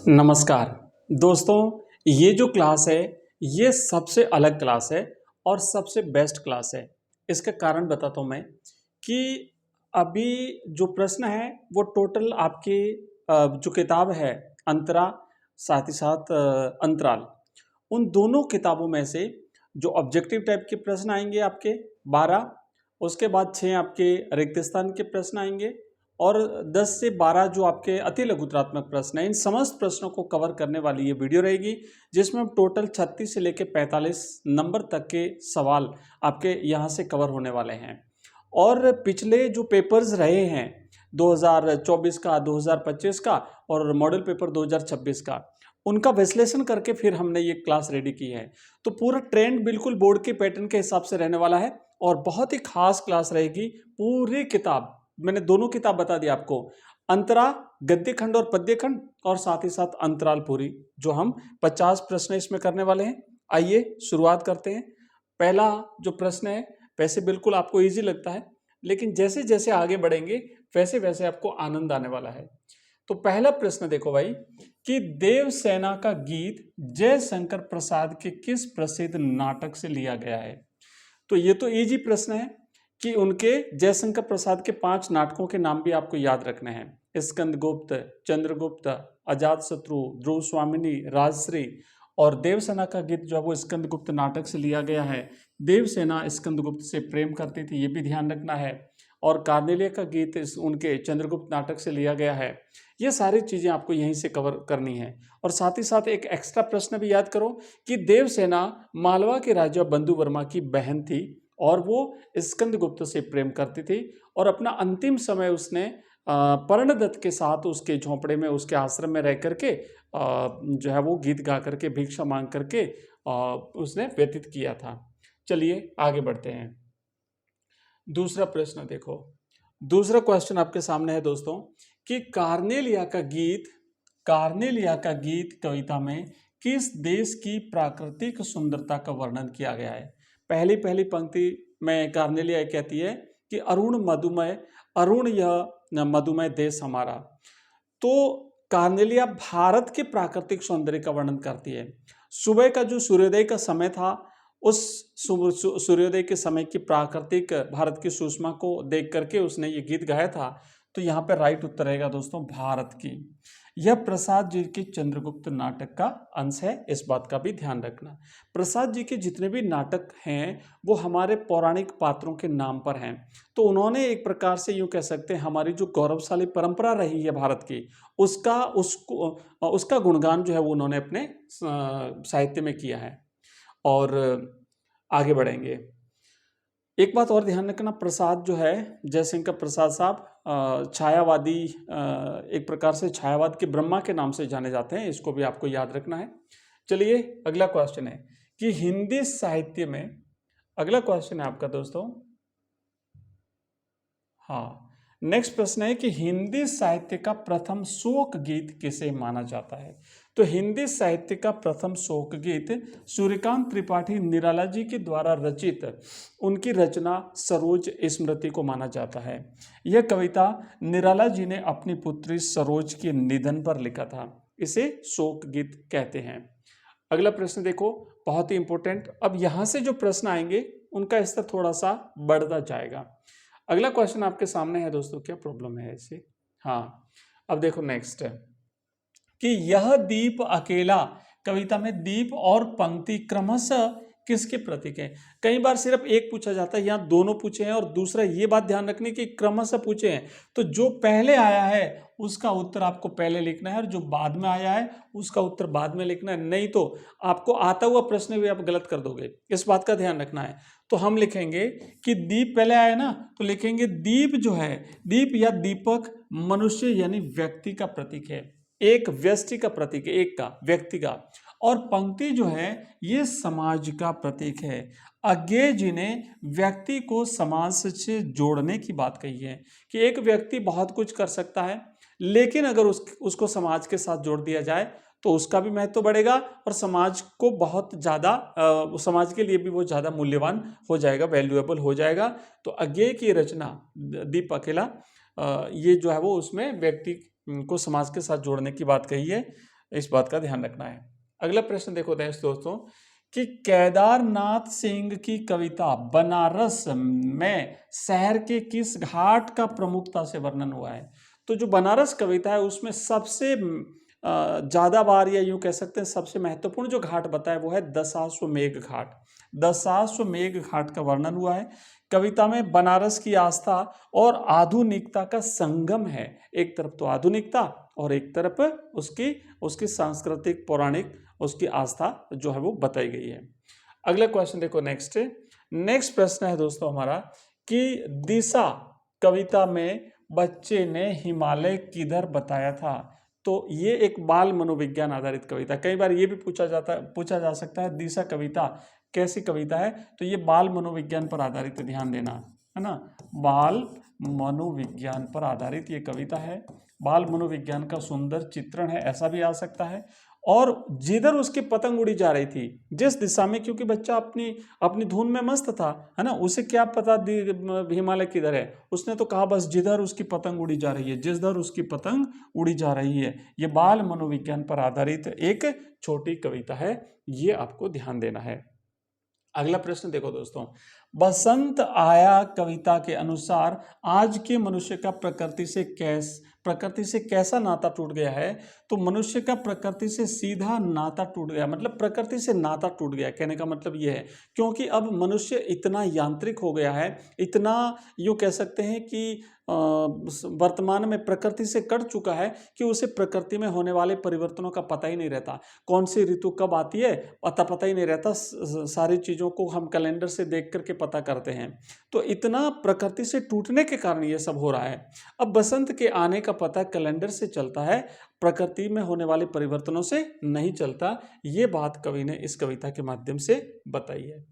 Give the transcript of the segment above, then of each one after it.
नमस्कार दोस्तों, ये जो क्लास है ये सबसे अलग क्लास है और सबसे बेस्ट क्लास है। इसका कारण बताता हूँ मैं कि अभी जो प्रश्न है वो टोटल आपकी जो किताब है अंतरा, साथ ही साथ अंतराल, उन दोनों किताबों में से जो ऑब्जेक्टिव टाइप के प्रश्न आएंगे आपके 12, उसके बाद 6 आपके रिक्त स्थान के प्रश्न आएंगे और 10 से 12 जो आपके अति लघुत्रात्मक प्रश्न हैं, इन समस्त प्रश्नों को कवर करने वाली ये वीडियो रहेगी, जिसमें हम टोटल 36 से लेकर 45 नंबर तक के सवाल आपके यहाँ से कवर होने वाले हैं। और पिछले जो पेपर्स रहे हैं 2024 का, 2025 का और मॉडल पेपर 2026 का, उनका विश्लेषण करके फिर हमने ये क्लास रेडी की है। तो पूरा ट्रेंड बिल्कुल बोर्ड के पैटर्न के हिसाब से रहने वाला है और बहुत ही खास क्लास रहेगी। पूरी किताब, मैंने दोनों किताब बता दी आपको, अंतरा गद्य खंड और पद्य खंड और साथ ही साथ अंतराल पूरी, जो हम 50 प्रश्न इसमें करने वाले हैं। आइए शुरुआत करते हैं। पहला जो प्रश्न है वैसे बिल्कुल आपको इजी लगता है, लेकिन जैसे जैसे आगे बढ़ेंगे वैसे वैसे आपको आनंद आने वाला है। तो पहला प्रश्न देखो भाई कि देवसेना का गीत जयशंकर प्रसाद के किस प्रसिद्ध नाटक से लिया गया है। तो ये तो इजी प्रश्न है कि उनके जयशंकर प्रसाद के 5 नाटकों के नाम भी आपको याद रखने हैं। स्कंदगुप्त, चंद्रगुप्त, अजातशत्रु, ध्रुव स्वामिनी, राजश्री। और देवसेना का गीत जो है वो स्कंदगुप्त नाटक से लिया गया है। देवसेना स्कंदगुप्त से प्रेम करती थी, ये भी ध्यान रखना है। और कार्नेलिया का गीत उनके चंद्रगुप्त नाटक से लिया गया है। ये सारी चीज़ें आपको यहीं से कवर करनी है। और साथ ही साथ एक एक्स्ट्रा प्रश्न भी याद करो कि देवसेना मालवा के राजा बंधु वर्मा की बहन थी और वो स्कंदगुप्त से प्रेम करती थी और अपना अंतिम समय उसने पर्णदत्त के साथ उसके झोंपड़े में, उसके आश्रम में रह करके जो है वो गीत गा करके, भिक्षा मांग करके उसने व्यतीत किया था। चलिए आगे बढ़ते हैं। दूसरा प्रश्न देखो, दूसरा क्वेश्चन आपके सामने है दोस्तों कि कार्नेलिया का गीत कविता में किस देश की प्राकृतिक सुंदरता का वर्णन किया गया है। पहली पहली पंक्ति में कार्नेलिया कहती है कि अरुण यह मधुमय देश हमारा। तो कार्नेलिया भारत के प्राकृतिक सौंदर्य का वर्णन करती है। सुबह का जो सूर्योदय का समय था, उस सूर्योदय के समय की प्राकृतिक भारत की सुषमा को देख करके उसने ये गीत गाया था। तो यहाँ पे राइट उत्तर रहेगा दोस्तों भारत की। यह प्रसाद जी के चंद्रगुप्त नाटक का अंश है, इस बात का भी ध्यान रखना। प्रसाद जी के जितने भी नाटक हैं वो हमारे पौराणिक पात्रों के नाम पर हैं। तो उन्होंने एक प्रकार से यूँ कह सकते हैं हमारी जो गौरवशाली परंपरा रही है भारत की, उसका गुणगान जो है वो उन्होंने अपने साहित्य में किया है। और आगे बढ़ेंगे। एक बात और ध्यान रखना, प्रसाद जो है जयशंकर प्रसाद साहब छायावादी, एक प्रकार से छायावाद के ब्रह्मा के नाम से जाने जाते हैं, इसको भी आपको याद रखना है। चलिए अगला क्वेश्चन है कि हिंदी साहित्य में, अगला क्वेश्चन है आपका दोस्तों, हाँ नेक्स्ट प्रश्न है कि हिंदी साहित्य का प्रथम शोक गीत किसे माना जाता है। तो हिंदी साहित्य का प्रथम शोक गीत सूर्यकांत त्रिपाठी निराला जी के द्वारा रचित उनकी रचना सरोज स्मृति को माना जाता है। यह कविता निराला जी ने अपनी पुत्री सरोज के निधन पर लिखा था, इसे शोक गीत कहते हैं। अगला प्रश्न देखो, बहुत ही इंपॉर्टेंट। अब यहाँ से जो प्रश्न आएंगे उनका स्तर थोड़ा सा बढ़ता जाएगा। अगला क्वेश्चन आपके सामने है दोस्तों, क्या प्रॉब्लम है इसे, हाँ अब देखो नेक्स्ट है कि यह दीप अकेला कविता में दीप और पंक्ति क्रमशः किसके प्रतीक है। कई बार सिर्फ एक पूछा जाता है, यहाँ दोनों पूछे हैं और दूसरा ये बात ध्यान रखनी कि क्रमशः पूछे हैं। तो जो पहले आया है उसका उत्तर आपको पहले लिखना है और जो बाद में आया है उसका उत्तर बाद में लिखना है, नहीं तो आपको आता हुआ प्रश्न भी आप गलत कर दोगे, इस बात का ध्यान रखना है। तो हम लिखेंगे कि दीप पहले आया ना, तो लिखेंगे दीप जो है, दीप या दीपक मनुष्य यानी व्यक्ति का प्रतीक है, एक व्यष्टि का प्रतीक है, एक का व्यक्ति का। और पंक्ति जो है ये समाज का प्रतीक है। अज्ञेय जी ने व्यक्ति को समाज से जोड़ने की बात कही है कि एक व्यक्ति बहुत कुछ कर सकता है, लेकिन अगर उसको समाज के साथ जोड़ दिया जाए तो उसका भी महत्व बढ़ेगा और समाज को बहुत ज़्यादा, समाज के लिए भी वो ज़्यादा मूल्यवान हो जाएगा, वैल्यूएबल हो जाएगा। तो अज्ञेय की रचना दीप अकेला, ये जो है वो उसमें व्यक्ति को समाज के साथ जोड़ने की बात कही है। इस बात का ध्यान रखना है। अगला प्रश्न देखो दोस्तों कि केदारनाथ सिंह की कविता बनारस में शहर के किस घाट का प्रमुखता से वर्णन हुआ है। तो जो बनारस कविता है उसमें सबसे ज़्यादा बार, या यूं कह सकते हैं सबसे महत्वपूर्ण जो घाट बताया वो है दशाश्वमेध घाट। दशाश्वमेध घाट का वर्णन हुआ है। कविता में बनारस की आस्था और आधुनिकता का संगम है। एक तरफ तो आधुनिकता और एक तरफ उसकी उसकी सांस्कृतिक पौराणिक उसकी आस्था जो है वो बताई गई है। अगला क्वेश्चन देखो, नेक्स्ट प्रश्न है दोस्तों हमारा कि दिशा कविता में बच्चे ने हिमालय किधर बताया था। तो ये एक बाल मनोविज्ञान आधारित कविता। कई बार ये भी पूछा जा सकता है दिशा कविता कैसी कविता है, तो ये बाल मनोविज्ञान पर आधारित है, ध्यान देना है ना। बाल मनोविज्ञान पर आधारित ये कविता है। बाल मनोविज्ञान का सुंदर चित्रण है, ऐसा भी आ सकता है। और जिधर उसकी पतंग उड़ी जा रही थी, जिस दिशा में, क्योंकि बच्चा अपनी अपनी धुन में मस्त था, है ना, उसे क्या पता हिमालय किधर है। उसने तो कहा बस जिधर उसकी पतंग उड़ी जा रही है, जिधर उसकी पतंग उड़ी जा रही है। ये बाल मनोविज्ञान पर आधारित एक छोटी कविता है, ये आपको ध्यान देना है। अगला प्रश्न देखो दोस्तों, बसंत आया कविता के अनुसार आज के मनुष्य का प्रकृति से कैसा नाता टूट गया है। तो मनुष्य का प्रकृति से सीधा नाता टूट गया, मतलब प्रकृति से नाता टूट गया। कहने का मतलब यह है क्योंकि अब मनुष्य इतना यांत्रिक हो गया है, इतना यूँ कह सकते हैं कि वर्तमान में प्रकृति से कट चुका है कि उसे प्रकृति में होने वाले परिवर्तनों का पता ही नहीं रहता। कौन सी ऋतु कब आती है पता ही नहीं रहता। सारी चीज़ों को हम कैलेंडर से देख करके पता करते हैं। तो इतना प्रकृति से टूटने के कारण ये सब हो रहा है। अब बसंत के आने का पता कैलेंडर से चलता है, प्रकृति में होने वाले परिवर्तनों से नहीं चलता। ये बात कवि ने इस कविता के माध्यम से बताई है।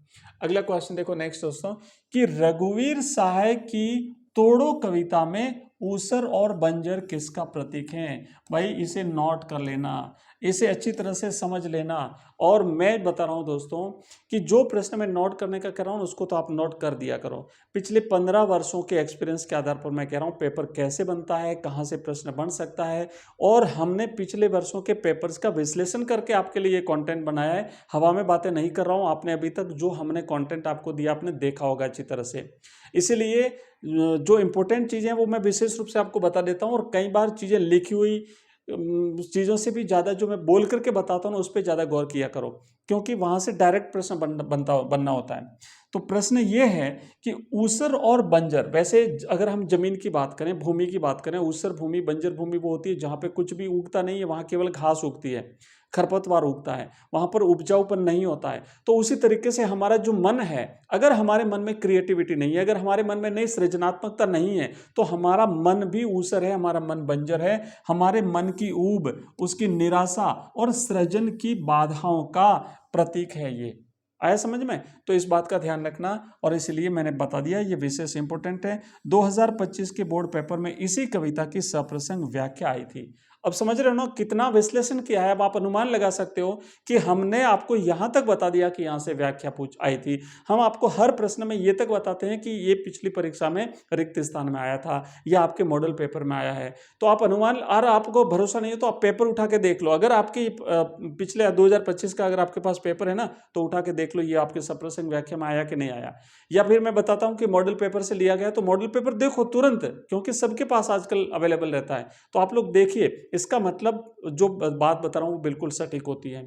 अगला क्वेश्चन देखो नेक्स्ट दोस्तों कि रघुवीर सहाय की तोड़ो कविता में ऊसर और बंजर किसका प्रतीक है। भाई इसे नोट कर लेना, इसे अच्छी तरह से समझ लेना। और मैं बता रहा हूं दोस्तों कि जो प्रश्न मैं नोट करने का कह रहा हूं उसको तो आप नोट कर दिया करो। पिछले 15 वर्षों के एक्सपीरियंस के आधार पर मैं कह रहा हूं पेपर कैसे बनता है, कहां से प्रश्न बन सकता है। और हमने पिछले वर्षों के पेपर्स का विश्लेषण करके आपके लिए कंटेंट बनाया है। हवा में बातें नहीं कर रहा हूं। आपने अभी तक जो हमने कंटेंट आपको दिया आपने देखा होगा अच्छी तरह से। इसीलिए जो इंपॉर्टेंट चीज़ें हैं वो मैं विशेष रूप से आपको बता देता हूँ। और कई बार चीज़ें लिखी हुई चीज़ों से भी ज़्यादा जो मैं बोल करके बताता हूँ उस पर ज़्यादा गौर किया करो, क्योंकि वहाँ से डायरेक्ट प्रश्न बनना होता है। तो प्रश्न ये है कि ऊसर और बंजर, वैसे अगर हम जमीन की बात करें, भूमि की बात करें, ऊसर भूमि बंजर भूमि वो होती है जहाँ पे कुछ भी उगता नहीं है, वहाँ केवल घास उगती है, खरपतवार उगता है, वहाँ पर उपजाऊपन नहीं होता है। तो उसी तरीके से हमारा जो मन है, अगर हमारे मन में क्रिएटिविटी नहीं है, अगर हमारे मन में नई सृजनात्मकता नहीं है, तो हमारा मन भी ऊसर है, हमारा मन बंजर है। हमारे मन की ऊब, उसकी निराशा और सृजन की बाधाओं का प्रतीक है ये। आया समझ में? तो इस बात का ध्यान रखना, और इसलिए मैंने बता दिया ये विशेष इंपॉर्टेंट है। 2025 के बोर्ड पेपर में इसी कविता की सप्रसंग व्याख्या आई थी। अब समझ रहे हो ना कितना विश्लेषण किया है। अब आप अनुमान लगा सकते हो कि हमने आपको यहां तक बता दिया कि यहां से व्याख्या पूछ आई थी। हम आपको हर प्रश्न में ये तक बताते हैं कि ये पिछली परीक्षा में रिक्त स्थान में आया था, या आपके मॉडल पेपर में आया है। तो आप अनुमान, और आपको भरोसा नहीं है तो आप पेपर उठा के देख लो। अगर आपकी पिछले 2025 का अगर आपके पास पेपर है ना, तो उठा के देख लो ये आपके सप्रसंग व्याख्या में आया कि नहीं आया। या फिर मैं बताता हूं कि मॉडल पेपर से लिया गया, तो मॉडल पेपर देखो तुरंत, क्योंकि सबके पास आजकल अवेलेबल रहता है। तो आप लोग देखिए, इसका मतलब जो बात बता रहा हूं वो बिल्कुल सटीक होती है।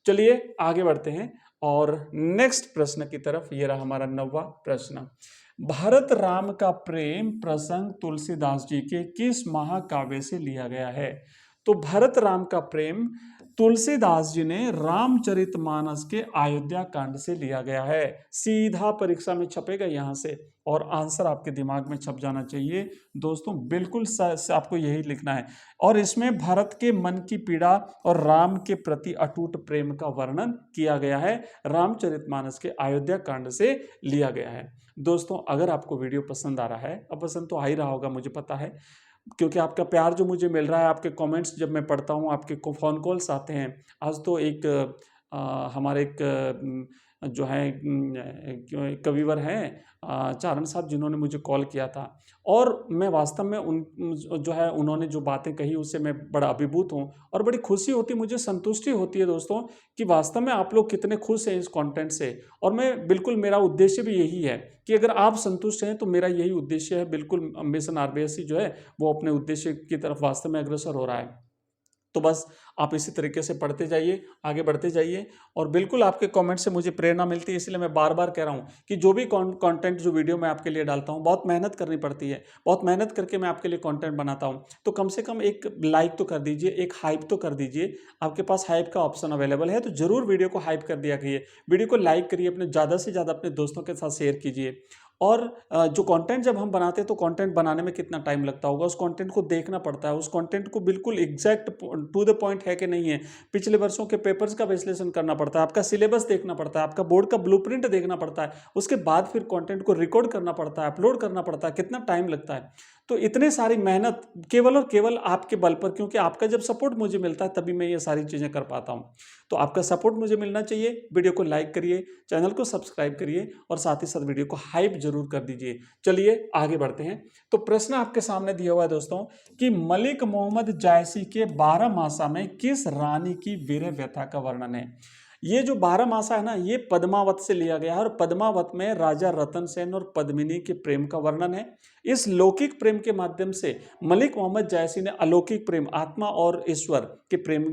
चलिए आगे बढ़ते हैं और नेक्स्ट प्रश्न की तरफ। ये रहा हमारा 9वां प्रश्न। भरत राम का प्रेम प्रसंग तुलसीदास जी के किस महाकाव्य से लिया गया है। तो भरत राम का प्रेम तुलसीदास जी ने रामचरितमानस के अयोध्या कांड से लिया गया है। सीधा परीक्षा में छपेगा यहां से, और आंसर आपके दिमाग में छप जाना चाहिए दोस्तों। बिल्कुल आपको यही लिखना है। और इसमें भरत के मन की पीड़ा और राम के प्रति अटूट प्रेम का वर्णन किया गया है। रामचरितमानस के अयोध्या कांड से लिया गया है। दोस्तों अगर आपको वीडियो पसंद आ रहा है, अब पसंद तो आ ही रहा होगा मुझे पता है, क्योंकि आपका प्यार जो मुझे मिल रहा है, आपके कमेंट्स जब मैं पढ़ता हूँ, आपके फ़ोन कॉल्स आते हैं। आज तो एक हमारे एक जो है कविवर हैं चारण साहब, जिन्होंने मुझे कॉल किया था, और मैं वास्तव में उन जो है उन्होंने जो बातें कही उससे मैं बड़ा अभिभूत हूँ और बड़ी खुशी होती, मुझे संतुष्टि होती है दोस्तों कि वास्तव में आप लोग कितने खुश हैं इस कंटेंट से। और मैं बिल्कुल, मेरा उद्देश्य भी यही है कि अगर आप संतुष्ट हैं तो मेरा यही उद्देश्य है। बिल्कुल मिशन आरबीएससी जो है वो अपने उद्देश्य की तरफ वास्तव में अग्रसर हो रहा है। तो बस आप इसी तरीके से पढ़ते जाइए, आगे बढ़ते जाइए, और बिल्कुल आपके कमेंट से मुझे प्रेरणा मिलती है। इसलिए मैं बार बार कह रहा हूँ कि जो भी कंटेंट, जो वीडियो मैं आपके लिए डालता हूँ, बहुत मेहनत करनी पड़ती है, बहुत मेहनत करके मैं आपके लिए कंटेंट बनाता हूँ। तो कम से कम एक लाइक तो कर दीजिए, एक हाइप तो कर दीजिए। आपके पास हाइप का ऑप्शन अवेलेबल है तो जरूर वीडियो को हाइप कर दिया करिए, वीडियो को लाइक करिए, अपने ज़्यादा से ज़्यादा अपने दोस्तों के साथ शेयर कीजिए। और जो कंटेंट जब हम बनाते हैं तो कंटेंट बनाने में कितना टाइम लगता होगा, उस कंटेंट को देखना पड़ता है, उस कंटेंट को बिल्कुल एग्जैक्ट टू द पॉइंट है कि नहीं है, पिछले वर्षों के पेपर्स का विश्लेषण करना पड़ता है, आपका सिलेबस देखना पड़ता है, आपका बोर्ड का ब्लूप्रिंट देखना पड़ता है, उसके बाद फिर कंटेंट को रिकॉर्ड करना पड़ता है, अपलोड करना पड़ता है, कितना टाइम लगता है। तो इतने सारी मेहनत केवल और केवल आपके बल पर, क्योंकि आपका जब सपोर्ट मुझे मिलता है तभी मैं ये सारी चीज़ें कर पाता हूँ। तो आपका सपोर्ट मुझे मिलना चाहिए। वीडियो को लाइक करिए, चैनल को सब्सक्राइब करिए और साथ ही साथ वीडियो को हाइप जरूर कर दीजिए। चलिए आगे बढ़ते हैं। तो प्रश्न आपके सामने दिया हुआ है दोस्तों कि मलिक मोहम्मद जायसी के 12 में किस रानी की वीर व्यथा का वर्णन है। ये जो 12 है ना, ये पद्मावत से लिया गया है और पद्मावत में राजा रतन सेन और पद्मिनी के प्रेम का वर्णन है। इस लौकिक प्रेम के माध्यम से मलिक मोहम्मद जायसी ने अलौकिक प्रेम, आत्मा और ईश्वर के प्रेम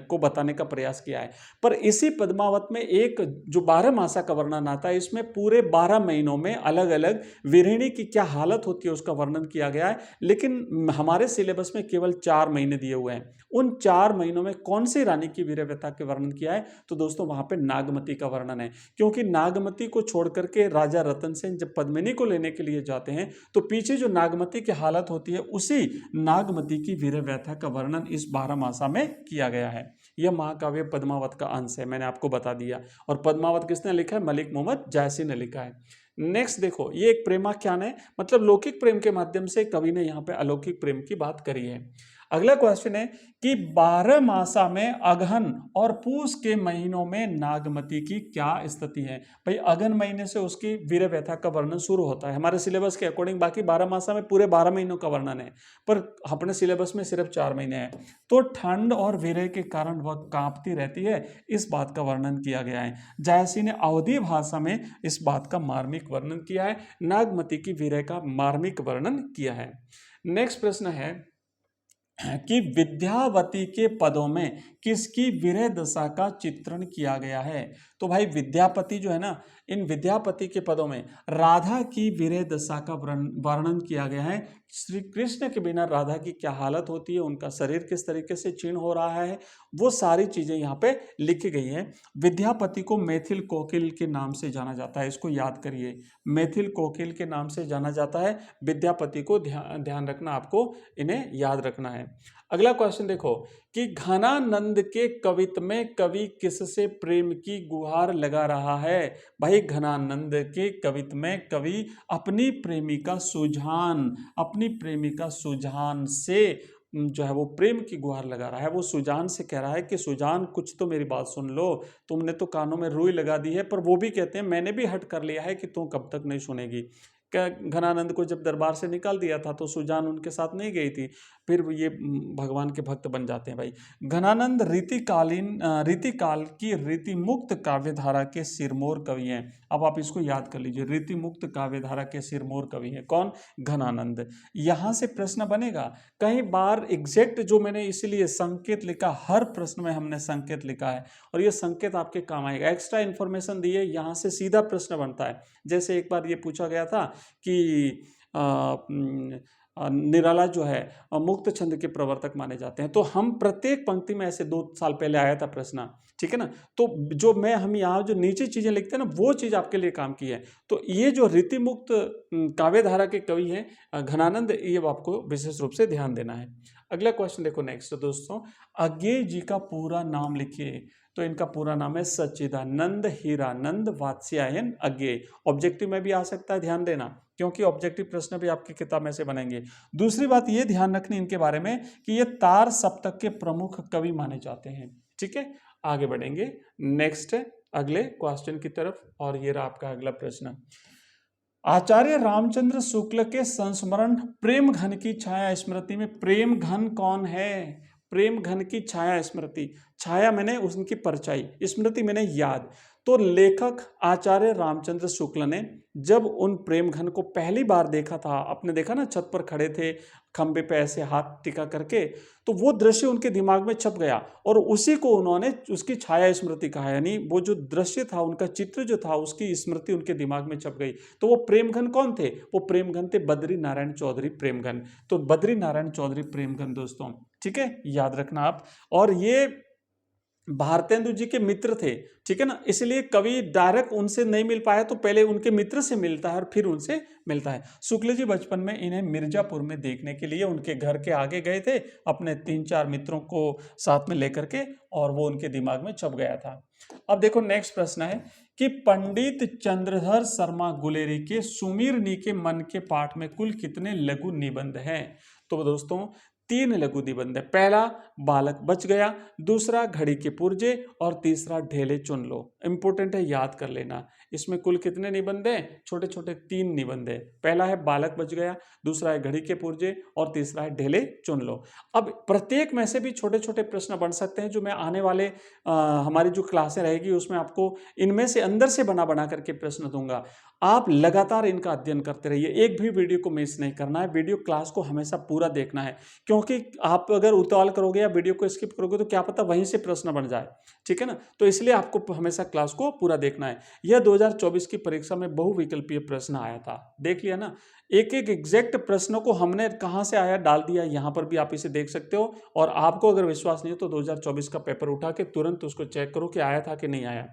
को बताने का प्रयास किया है। पर इसी पद्मावत में एक जो 12 का वर्णन आता है, इसमें पूरे 12 महीनों में अलग अलग विरहिणी की क्या हालत होती है उसका वर्णन किया गया है। लेकिन हमारे सिलेबस में केवल 4 महीने दिए हुए हैं। उन 4 महीनों में कौन सी रानी की वीर व्यथा के वर्णन किया है, तो दोस्तों वहां पे नागमती का वर्णन है। क्योंकि नागमती को छोड़ करके राजा रतन सेन जब पद्मिनी को लेने के लिए जाते हैं तो पीछे जो नागमती की हालत होती है, उसी नागमती की वीर व्यथा का वर्णन इस 12 में किया गया है। यह महाकाव्य पद्मावत का अंश है, मैंने आपको बता दिया। और पद्मावत किसने लिखा है? मलिक मोहम्मद जायसी ने लिखा है। नेक्स्ट देखो, ये एक प्रेमाख्यान है, मतलब लौकिक प्रेम के माध्यम से कवि ने यहाँ पे अलौकिक प्रेम की बात करी है। अगला क्वेश्चन है कि 12 में अगहन और पूस के महीनों में नागमती की क्या स्थिति है। भाई अगहन महीने से उसकी वीर व्यथा का वर्णन शुरू होता है हमारे सिलेबस के अकॉर्डिंग। बाकी 12 में पूरे 12 महीनों का वर्णन है, पर अपने सिलेबस में सिर्फ 4 महीने हैं। तो ठंड और वीर्य के कारण वह कांपती रहती है, इस बात का वर्णन किया गया है। जायसी ने अवधी भाषा में इस बात का मार्मिक वर्णन किया है, नागमती की वीर्य का मार्मिक वर्णन किया है। नेक्स्ट प्रश्न है कि विद्यावती के पदों में किसकी विरह दशा का चित्रण किया गया है। तो भाई विद्यापति जो है ना, इन विद्यापति के पदों में राधा की विरह दशा का वर्णन किया गया है। श्री कृष्ण के बिना राधा की क्या हालत होती है, उनका शरीर किस तरीके से क्षीण हो रहा है, वो सारी चीजें यहाँ पे लिखी गई हैं। विद्यापति को मैथिल कोकिल के नाम से जाना जाता है, इसको याद करिए, मैथिल कोकिल के नाम से जाना जाता है। विद्यापति को ध्यान रखना, आपको इन्हें याद रखना है। अगला क्वेश्चन देखो कि घनानंद के कवित्व में कवि किससे प्रेम की गुहार लगा रहा है। भाई घनानंद के कवित्व में कवि अपनी प्रेमिका सुजान से जो है वो प्रेम की गुहार लगा रहा है। वो सुजान से कह रहा है कि सुजान कुछ तो मेरी बात सुन लो, तुमने तो कानों में रुई लगा दी है। पर वो भी कहते हैं मैंने भी हट कर लिया है कि तू कब तक नहीं सुनेगी। घनानंद को जब दरबार से निकाल दिया था तो सुजान उनके साथ नहीं गई थी, फिर ये भगवान के भक्त बन जाते हैं। भाई घनानंद रीतिकाल की रीति मुक्त काव्यधारा के सिरमौर कवि हैं। अब आप इसको याद कर लीजिए, रीति मुक्त काव्यधारा के सिरमौर कवि हैं कौन? घनानंद। यहां से प्रश्न बनेगा कई बार एग्जैक्ट, जो मैंने इसलिए संकेत लिखा, हर प्रश्न में हमने संकेत लिखा है और ये संकेत आपके काम आएगा। एक्स्ट्रा इन्फॉर्मेशन दी है, यहां से सीधा प्रश्न बनता है। जैसे एक बार ये पूछा गया था कि निराला जो है मुक्त छंद के प्रवर्तक माने जाते हैं। तो हम प्रत्येक पंक्ति में, ऐसे 2 साल पहले आया था प्रश्न, ठीक है ना, तो जो हम यहाँ जो नीचे चीजें लिखते हैं ना, वो चीज आपके लिए काम की है। तो ये जो रीति मुक्त काव्यधारा के कवि हैं घनानंद, ये आपको विशेष रूप से ध्यान देना है। अगला क्वेश्चन देखो नेक्स्ट दोस्तों, अज्ञेय जी का पूरा नाम लिखिए। तो इनका पूरा नाम है सच्चिदानंद हीरानंद वात्स्यायन अज्ञेय। ऑब्जेक्टिव में भी आ सकता है, ध्यान देना, क्योंकि ऑब्जेक्टिव प्रश्न भी आपकी किताब में से बनेंगे। दूसरी बात ये ध्यान रखनी इनके बारे में कि ये तार सप्तक के प्रमुख कवि माने जाते हैं। ठीक है, आगे बढ़ेंगे। नेक्स्ट अगले क्वेश्चन की तरफ। और ये रहा आपका अगला प्रश्न। आचार्य रामचंद्र शुक्ल के संस्मरण प्रेम घन की छाया स्मृति में, प्रेम घन कौन है? प्रेम घन की छाया स्मृति, छाया मैंने उनकी परछाई, स्मृति मैंने याद। तो लेखक आचार्य रामचंद्र शुक्ल ने जब उन प्रेम घन को पहली बार देखा था, आपने देखा ना छत पर खड़े थे खंबे पे ऐसे हाथ टिका करके, तो वो दृश्य उनके दिमाग में छप गया और उसी को उन्होंने उसकी छाया स्मृति कहा, यानी वो जो दृश्य था उनका चित्र जो था उसकी स्मृति उनके दिमाग में छप गई। तो वो प्रेमघन कौन थे? वो प्रेमघन थे बद्री नारायण चौधरी प्रेमघन। तो बद्री नारायण चौधरी प्रेमघन दोस्तों, ठीक है, याद रखना आप। और ये भारतेंदु जी के मित्र थे, ठीक है ना, इसलिए कवि डायरेक्ट उनसे नहीं मिल पाया तो पहले उनके मित्र से मिलता है और फिर उनसे मिलता है। शुक्ल जी बचपन में इन्हें मिर्जापुर में देखने के लिए उनके घर के आगे गए थे अपने 3-4 मित्रों को साथ में लेकर के, और वो उनके दिमाग में छप गया था। अब देखो नेक्स्ट प्रश्न है कि पंडित चंद्रधर शर्मा गुलेरी के सुमीर नी के मन के पाठ में कुल कितने लघु निबंध हैं? तो दोस्तों 3 लघु निबंध है। पहला बालक बच गया, दूसरा घड़ी के पुर्जे और तीसरा ढेले चुन लो। इंपॉर्टेंट है, याद कर लेना। इसमें कुल कितने निबंध हैं? छोटे छोटे 3 निबंध है। पहला है बालक बच गया, दूसरा है घड़ी के पुर्जे और तीसरा है ढेले चुन लो। अब प्रत्येक में से भी छोटे छोटे प्रश्न बन सकते हैं, जो मैं आने वाले हमारी जो क्लासें रहेगी उसमें आपको इनमें से अंदर से बना बना करके प्रश्न दूंगा। आप लगातार इनका अध्ययन करते रहिए, एक भी वीडियो को मिस नहीं करना है, वीडियो क्लास को हमेशा पूरा देखना है, क्योंकि आप अगर उतावल करोगे या वीडियो को स्किप करोगे तो क्या पता वहीं से प्रश्न बन जाए, ठीक है ना। तो इसलिए आपको हमेशा क्लास को पूरा देखना है। यह 2024 की परीक्षा में बहुविकल्पीय प्रश्न आया था, देख लिया ना, एक एक एग्जैक्ट प्रश्नों को हमने कहां से आया डाल दिया, यहां पर भी आप इसे देख सकते हो। और आपको अगर विश्वास नहीं हो तो 2024 का पेपर उठा के तुरंत उसको चेक करो कि आया था कि नहीं आया।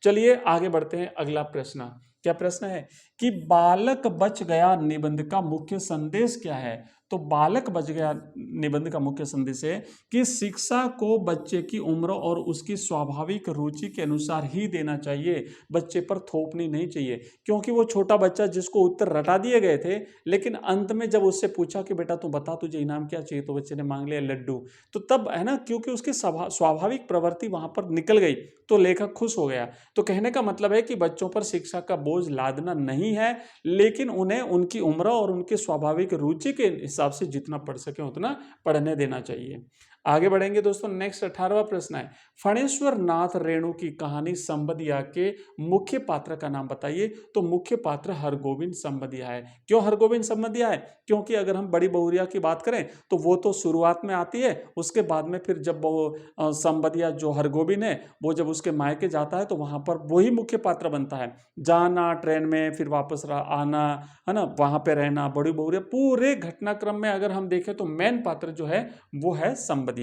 चलिए आगे बढ़ते हैं। अगला प्रश्न, क्या प्रश्न है कि बालक बच गया निबंध का मुख्य संदेश क्या है? तो बालक बच गया निबंध का मुख्य संदेश है कि शिक्षा को बच्चे की उम्र और उसकी स्वाभाविक रुचि के अनुसार ही देना चाहिए, बच्चे पर थोपनी नहीं चाहिए। क्योंकि वो छोटा बच्चा जिसको उत्तर रटा दिए गए थे, लेकिन अंत में जब उससे पूछा कि बेटा तू बता तुझे इनाम क्या चाहिए, तो बच्चे ने मांग लिया लड्डू। तो तब है ना, क्योंकि उसकी स्वाभाविक प्रवृत्ति वहां पर निकल गई तो लेखक खुश हो गया। तो कहने का मतलब है कि बच्चों पर शिक्षा का बोझ लादना नहीं है, लेकिन उन्हें उनकी उम्र और उनकी स्वाभाविक रुचि के हिसाब से जितना पढ़ सके उतना पढ़ने देना चाहिए। आगे बढ़ेंगे दोस्तों। नेक्स्ट 18वां प्रश्न है, फणेश्वर नाथ रेणु की कहानी संबदिया के मुख्य पात्र का नाम बताइए। तो मुख्य पात्र हरगोविंद संबदिया है। क्यों हरगोविंद संबदिया है? क्योंकि अगर हम बड़ी बहुरिया की बात करें तो वो तो शुरुआत में आती है, उसके बाद में फिर जब वो संबदिया जो हरगोविंद है वो जब उसके मायके जाता है तो वहां पर वही मुख्य पात्र बनता है। जाना ट्रेन में, फिर वापस आना, है ना, वहां पे रहना, बड़ी बहुरिया, पूरे घटनाक्रम में अगर हम देखें तो मेन पात्र जो है वो है संबदिया।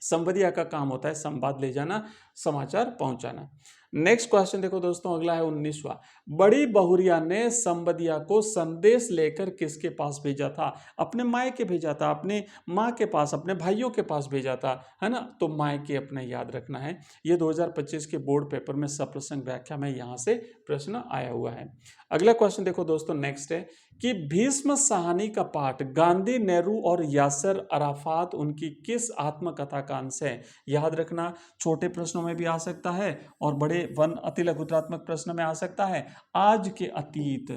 संबदिया का काम होता है संवाद ले जाना, समाचार पहुंचाना। नेक्स्ट क्वेश्चन देखो दोस्तों, अगला है 19वां। बड़ी बहुरिया ने संबदिया को संदेश लेकर किसके पास भेजा था? अपने मायके भेजा था, अपने माँ के पास, अपने भाइयों के पास भेजा था, है ना। तो मायके अपने याद रखना है। ये 2025 के बोर्ड पेपर में सप्रसंग व्याख्या में यहाँ से प्रश्न आया हुआ है। अगला क्वेश्चन देखो दोस्तों, नेक्स्ट है कि भीष्म साहनी का पाठ गांधी, नेहरू और यासर अराफात उनकी किस आत्मकथा का अंश है? याद रखना, छोटे प्रश्नों में भी आ सकता है और बड़े अति लघुत्रात्मक प्रश्न में आ सकता है। आज के अतीत,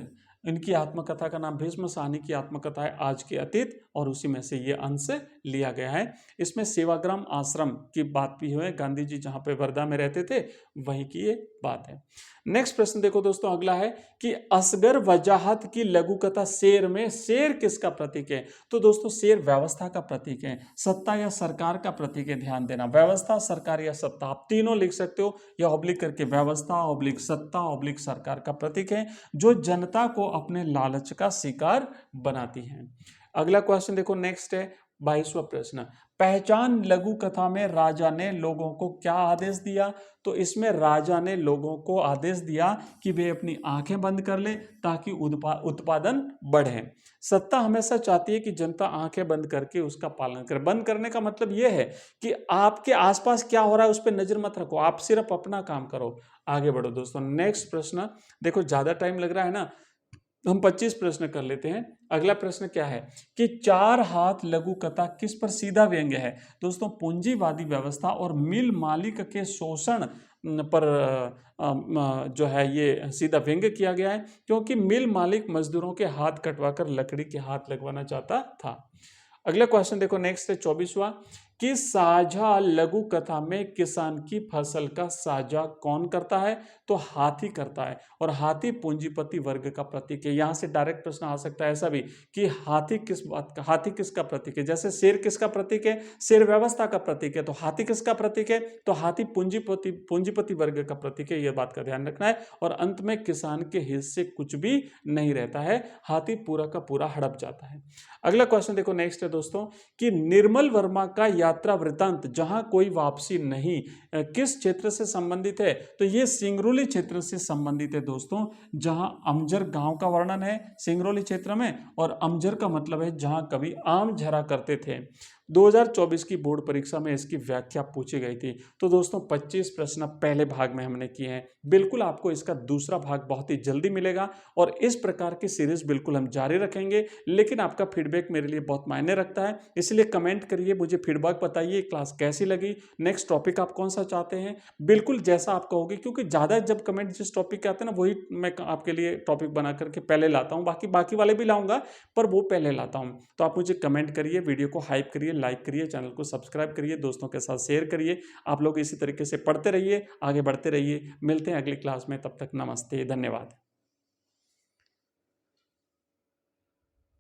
इनकी आत्मकथा का नाम भीष्म साहनी की आत्मकथा है आज के अतीत, और उसी में से ये अंश लिया गया है। इसमें सेवाग्राम आश्रम की बात भी है, गांधी जी जहां पे वर्धा में रहते थे वहीं की ये बात है। नेक्स्ट प्रश्न देखो दोस्तों, अगला है कि असगर वजाहत की लघु कथा शेर में शेर किसका प्रतीक है? तो दोस्तों शेर व्यवस्था का प्रतीक है, सत्ता या सरकार का प्रतीक है। ध्यान देना, व्यवस्था, सरकार या सत्ता, आप तीनों लिख सकते हो या ऑब्लिक करके, व्यवस्था ऑब्लिक सत्ता ऑब्लिक सरकार का प्रतीक है, जो जनता को अपने लालच का शिकार बनाती है। अगला क्वेश्चन देखो, नेक्स्ट है 22वां प्रश्न। पहचान लघु कथा में राजा ने लोगों को क्या आदेश दिया? तो इसमें राजा ने लोगों को आदेश दिया कि वे अपनी आंखें बंद कर ले ताकि उत्पादन बढ़े। सत्ता हमेशा चाहती है कि जनता आंखें बंद करके उसका पालन करे। बंद करने का मतलब यह है कि आपके आसपास क्या हो रहा है उस पर नजर मत रखो, आप सिर्फ अपना काम करो, आगे बढ़ो दोस्तों। नेक्स्ट प्रश्न देखो, ज्यादा टाइम लग रहा है ना, हम 25 प्रश्न कर लेते हैं। अगला प्रश्न क्या है कि 4 हाथ लघु कथा किस पर सीधा व्यंग्य है? दोस्तों पूंजीवादी व्यवस्था और मिल मालिक के शोषण पर जो है ये सीधा व्यंग्य किया गया है, क्योंकि मिल मालिक मजदूरों के हाथ कटवाकर लकड़ी के हाथ लगवाना चाहता था। अगला क्वेश्चन देखो, नेक्स्ट है 24वां कि साझा लघु कथा में किसान की फसल का साझा कौन करता है? तो हाथी करता है, और हाथी पूंजीपति वर्ग का प्रतीक है। यहां से डायरेक्ट प्रश्न आ सकता है ऐसा भी कि हाथी किसका प्रतीक है? जैसे शेर किसका प्रतीक है? शेर व्यवस्था का प्रतीक है। तो हाथी किसका प्रतीक है? तो हाथी पूंजीपति वर्ग का प्रतीक है। यह बात का ध्यान रखना है। और अंत में किसान के हिस्से कुछ भी नहीं रहता है, हाथी पूरा का पूरा हड़प जाता है। अगला क्वेश्चन देखो, नेक्स्ट है दोस्तों कि निर्मल वर्मा का यात्रा वृतांत जहां कोई वापसी नहीं किस क्षेत्र से संबंधित है? तो यह सिंगरौली क्षेत्र से संबंधित है दोस्तों, जहां अमजर गांव का वर्णन है सिंगरौली क्षेत्र में, और अमजर का मतलब है जहां कभी आम झरा करते थे। 2024 की बोर्ड परीक्षा में इसकी व्याख्या पूछी गई थी। तो दोस्तों 25 प्रश्न पहले भाग में हमने किए हैं। बिल्कुल आपको इसका दूसरा भाग बहुत ही जल्दी मिलेगा, और इस प्रकार की सीरीज बिल्कुल हम जारी रखेंगे। लेकिन आपका फीडबैक मेरे लिए बहुत मायने रखता है, इसलिए कमेंट करिए, मुझे फीडबैक बताइए क्लास कैसी लगी, नेक्स्ट टॉपिक आप कौन सा चाहते हैं, बिल्कुल जैसा आप कहोगे। क्योंकि ज़्यादा जब कमेंट जिस टॉपिक के आते हैं ना, वही मैं आपके लिए टॉपिक बना करके पहले लाता हूँ। बाकी वाले भी लाऊंगा, पर वो पहले लाता हूँ। तो आप मुझे कमेंट करिए, वीडियो को हाइप करिए, लाइक करिए, चैनल को सब्सक्राइब करिए, दोस्तों के साथ शेयर करिए। आप लोग इसी तरीके से पढ़ते रहिए, आगे बढ़ते रहिए। मिलते हैं अगली क्लास में, तब तक नमस्ते, धन्यवाद।